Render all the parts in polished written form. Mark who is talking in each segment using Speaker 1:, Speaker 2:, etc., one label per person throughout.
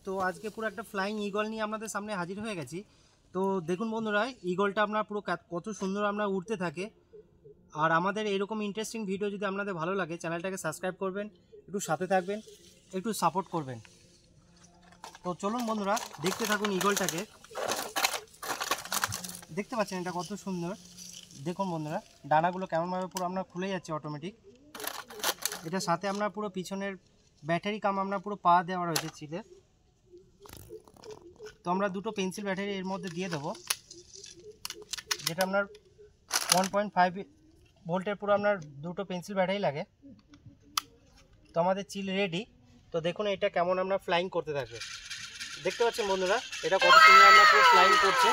Speaker 1: তো আজকে পুরো একটা ফ্লাইং ঈগল নিয়ে আপনাদের সামনে হাজির হয়ে গেছি। তো দেখুন বন্ধুরা, ঈগলটা আপনার পুরো কত সুন্দর আমরা উড়তে থাকে। আর আমাদের এরকম ইন্টারেস্টিং ভিডিও যদি আপনাদের ভালো লাগে, চ্যানেলটাকে সাবস্ক্রাইব করবেন, একটু সাথে থাকবেন, একটু সাপোর্ট করবেন। তো চলুন বন্ধুরা, দেখতে থাকুন ঈগলটাকে। দেখতে পাচ্ছেন এটা কত সুন্দর। দেখুন বন্ধুরা, ডানাগুলো কেমনভাবে পুরো আপনার খুলে যাচ্ছে অটোমেটিক। এটার সাথে আপনার পুরো পিছনের ব্যাটারি কাম আপনার পুরো পা দেওয়া রয়েছে চিলে। তো আমরা দুটো পেন্সিল ব্যাটারি এর মধ্যে দিয়ে দেবো, যেটা আপনার 1.5 ভোল্টের পুরো আপনার দুটো পেন্সিল ব্যাটারি লাগে। তো আমাদের চিল রেডি। তো দেখুন এটা কেমন আমরা ফ্লাইং করতে থাকবে। দেখতে পাচ্ছেন বন্ধুরা, এটা কত সুন্দর আমরা পুরো ফ্লাইং করছে।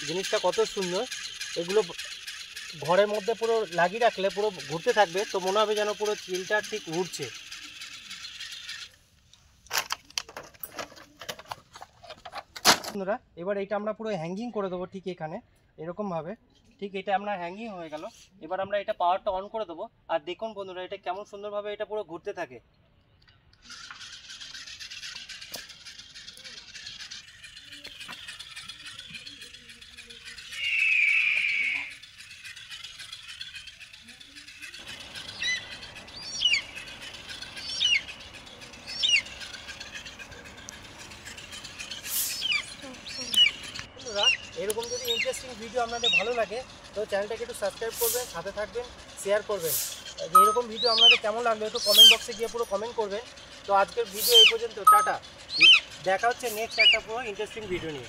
Speaker 1: জিনিসটা কত সুন্দর। এগুলো ঘরের মধ্যে পুরো লাগিয়ে রাখলে পুরো ঘুরতে থাকবে, তো মনে হবে যেন পুরো চিলটা ঠিক উড়ছে। বন্ধুরা এবার এটা আমরা পুরো হ্যাঙ্গিং করে দেবো ঠিক এখানে এরকমভাবে। ঠিক এটা আপনার হ্যাঙ্গিং হয়ে গেল। এবার আমরা এটা পাওয়ারটা অন করে দেবো। আর দেখুন বন্ধুরা, এটা কেমন সুন্দরভাবে এটা পুরো ঘুরতে থাকে। বন্ধুরা এরকম যদি ইন্টারেস্টিং ভিডিও আপনাদের ভালো লাগে, তো চ্যানেলটাকে একটু সাবস্ক্রাইব করবেন, সাথে থাকবেন, শেয়ার করবেন। এরকম ভিডিও আপনাদের কেমন লাগলো একটু কমেন্ট বক্সে গিয়ে পুরো কমেন্ট করবেন। তো আজকের ভিডিও এই পর্যন্ত, টাটা। দেখা হচ্ছে নেক্সট একটা পুরো ইন্টারেস্টিং ভিডিও নিয়ে।